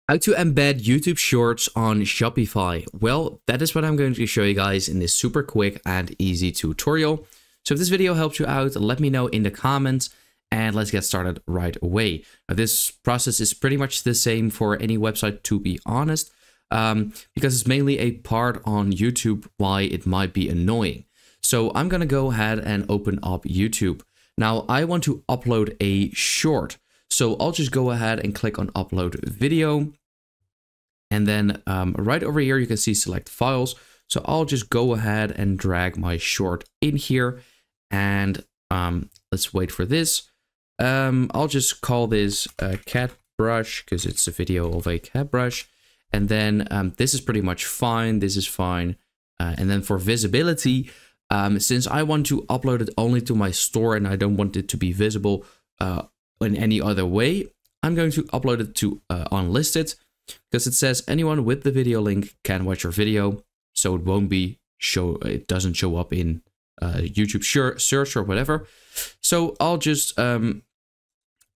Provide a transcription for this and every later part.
How to embed YouTube Shorts on Shopify. Well, that is what I'm going to show you guys in this super quick and easy tutorial. So if this video helps you out, let me know in the comments and let's get started right away. Now, this process is pretty much the same for any website, to be honest, because it's mainly a part on YouTube why it might be annoying. So I'm going to go ahead and open up YouTube. Now I want to upload a short. So I'll just go ahead and click on upload video. And then right over here, you can see select files. So I'll just go ahead and drag my short in here. And let's wait for this. I'll just call this a cat brush because it's a video of a cat brush. And then this is pretty much fine. This is fine. And then for visibility, since I want to upload it only to my store and I don't want it to be visible in any other way, I'm going to upload it to unlisted because it says anyone with the video link can watch your video, so it doesn't show up in YouTube search or whatever. So I'll just upload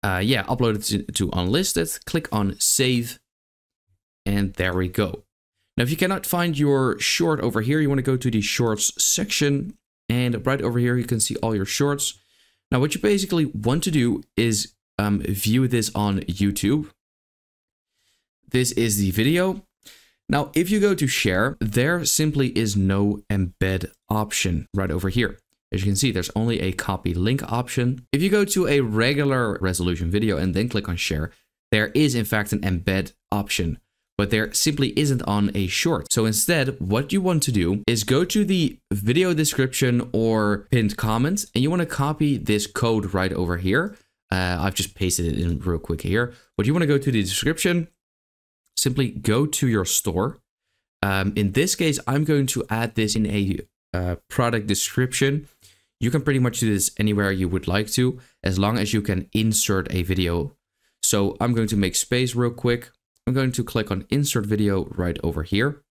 it to unlisted, click on save, and there we go. Now if you cannot find your short over here, you want to go to the shorts section, and right over here you can see all your shorts. Now, what you basically want to do is view this on YouTube. This is the video. Now, if you go to share, there simply is no embed option right over here. As you can see, there's only a copy link option. If you go to a regular resolution video and then click on share, there is in fact an embed option, but there simply isn't on a short. So instead, what you want to do is go to the video description or pinned comment, and you want to copy this code right over here. I've just pasted it in real quick here. But you want to go to the description, simply go to your store. In this case, I'm going to add this in a product description. You can pretty much do this anywhere you would like to, as long as you can insert a video. So I'm going to make space real quick. I'm going to click on insert video right over here.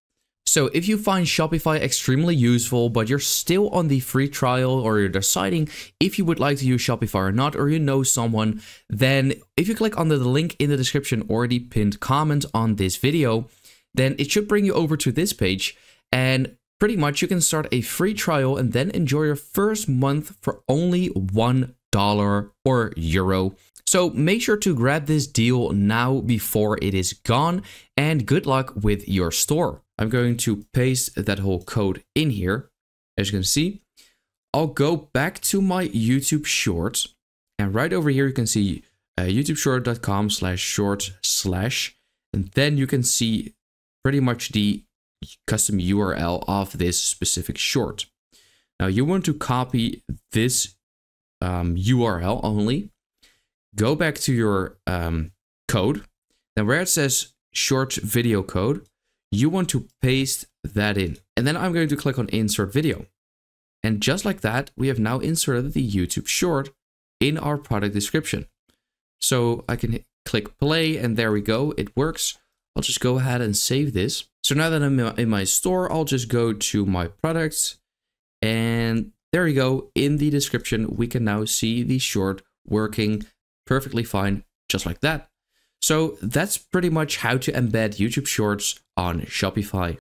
So if you find Shopify extremely useful, but you're still on the free trial or you're deciding if you would like to use Shopify or not, or you know someone, then if you click on the link in the description or the pinned comment on this video, then it should bring you over to this page. And pretty much you can start a free trial and then enjoy your first month for only $1 or euro. So make sure to grab this deal now before it is gone, and good luck with your store. I'm going to paste that whole code in here. As you can see, I'll go back to my YouTube Shorts, and right over here you can see youtubeshort.com/short/, and then you can see pretty much the custom URL of this specific short. Now you want to copy this URL only. Go back to your code. Then where it says short video code, you want to paste that in. And then I'm going to click on insert video. And just like that, we have now inserted the YouTube short in our product description. So I can click play and there we go. It works. I'll just go ahead and save this. So now that I'm in my store, I'll just go to my products. And there we go. In the description, we can now see the short working perfectly fine, just like that. So that's pretty much how to embed YouTube Shorts on Shopify.